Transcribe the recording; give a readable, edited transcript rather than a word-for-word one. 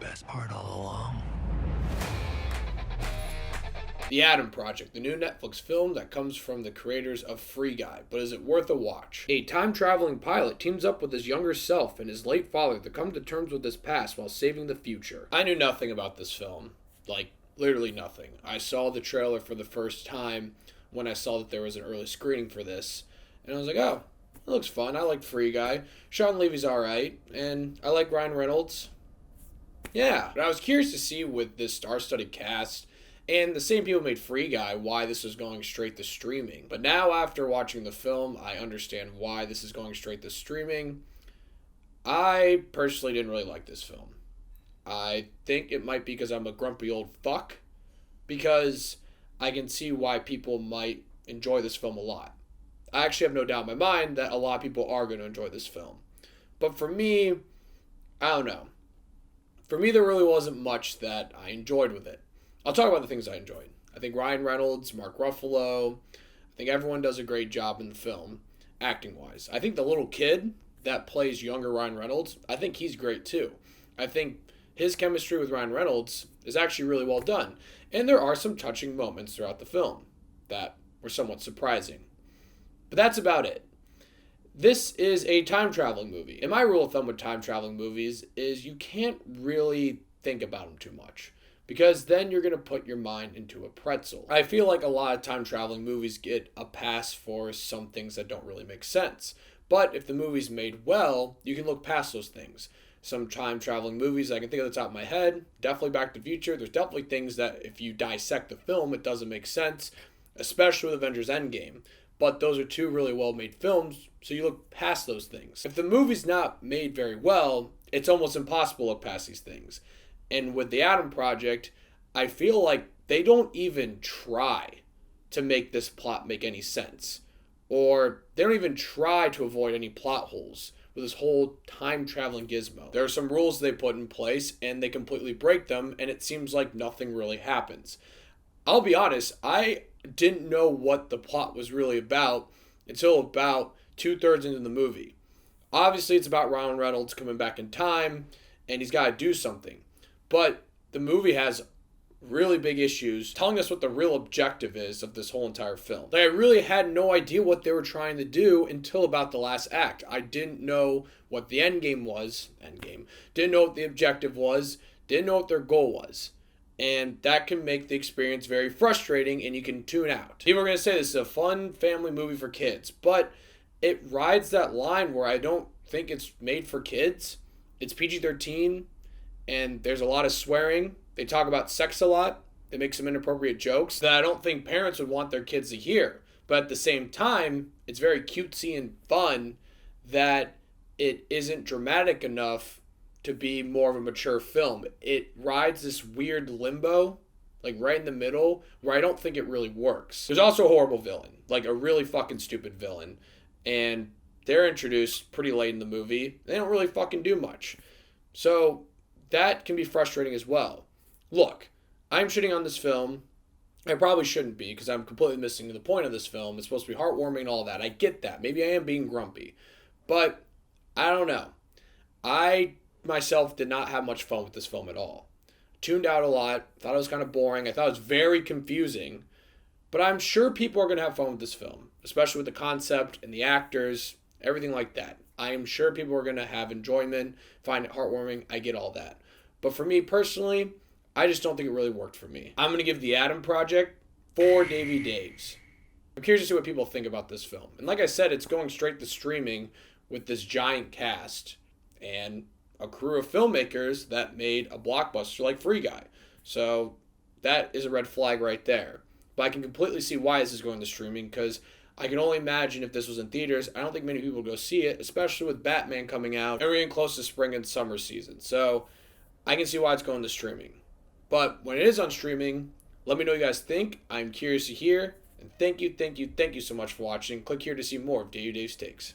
best part all along. The Adam Project, the new Netflix film that comes from the creators of Free Guy, but is it worth a watch? A time-traveling pilot teams up with his younger self and his late father to come to terms with his past while saving the future. I knew nothing about this film. Like, literally nothing. I saw the trailer for the first time when I saw that there was an early screening for this, and I was like, oh, it looks fun. I like Free Guy. Sean Levy's alright, and I like Ryan Reynolds. Yeah, but I was curious to see with this star-studded cast and the same people made Free Guy why this is going straight to streaming. But now after watching the film, I understand why this is going straight to streaming. I personally didn't really like this film. I think it might be because I'm a grumpy old fuck, because I can see why people might enjoy this film a lot. I actually have no doubt in my mind that a lot of people are going to enjoy this film. But for me, I don't know. For me, there really wasn't much that I enjoyed with it. I'll talk about the things I enjoyed. I think Ryan Reynolds, Mark Ruffalo, I think everyone does a great job in the film, acting-wise. I think the little kid that plays younger Ryan Reynolds, I think he's great too. I think his chemistry with Ryan Reynolds is actually really well done. And there are some touching moments throughout the film that were somewhat surprising. But that's about it. This is a time-traveling movie. And my rule of thumb with time-traveling movies is you can't really think about them too much, because then you're going to put your mind into a pretzel. I feel like a lot of time-traveling movies get a pass for some things that don't really make sense. But if the movie's made well, you can look past those things. Some time-traveling movies I can think of the top of my head, definitely Back to the Future. There's definitely things that if you dissect the film, it doesn't make sense, especially with Avengers Endgame. But those are two really well-made films, so you look past those things. If the movie's not made very well, it's almost impossible to look past these things. And with the Adam Project, I feel like they don't even try to make this plot make any sense. Or they don't even try to avoid any plot holes with this whole time-traveling gizmo. There are some rules they put in place, and they completely break them, and it seems like nothing really happens. I'll be honest, I didn't know what the plot was really about until about 2/3 into the movie. Obviously, it's about Ryan Reynolds coming back in time, and he's got to do something. But the movie has really big issues telling us what the real objective is of this whole entire film. Like, I really had no idea what they were trying to do until about the last act. I didn't know what the end game was. Didn't know what the objective was. Didn't know what their goal was. And that can make the experience very frustrating, and you can tune out. People are going to say this is a fun family movie for kids, but it rides that line where I don't think it's made for kids. It's PG-13. And there's a lot of swearing. They talk about sex a lot. They make some inappropriate jokes that I don't think parents would want their kids to hear. But at the same time, it's very cutesy and fun that it isn't dramatic enough to be more of a mature film. It rides this weird limbo, like right in the middle, where I don't think it really works. There's also a horrible villain, like a really fucking stupid villain. And they're introduced pretty late in the movie. They don't really fucking do much. So that can be frustrating as well. Look, I'm shitting on this film. I probably shouldn't be, because I'm completely missing the point of this film. It's supposed to be heartwarming and all that. I get that. Maybe I am being grumpy. But I don't know. I myself did not have much fun with this film at all. Tuned out a lot. Thought it was kind of boring. I thought it was very confusing. But I'm sure people are going to have fun with this film, especially with the concept and the actors, everything like that. I am sure people are going to have enjoyment, find it heartwarming. I get all that. But for me personally, I just don't think it really worked for me. I'm going to give The Adam Project 4 Davey Daves. I'm curious to see what people think about this film. And like I said, it's going straight to streaming with this giant cast and a crew of filmmakers that made a blockbuster like Free Guy. So that is a red flag right there. But I can completely see why this is going to streaming, because I can only imagine if this was in theaters, I don't think many people would go see it, especially with Batman coming out and we're getting close to spring and summer season. So I can see why it's going to streaming. But when it is on streaming, let me know what you guys think. I'm curious to hear. And thank you so much for watching. Click here to see more of Davey Dave's Takes.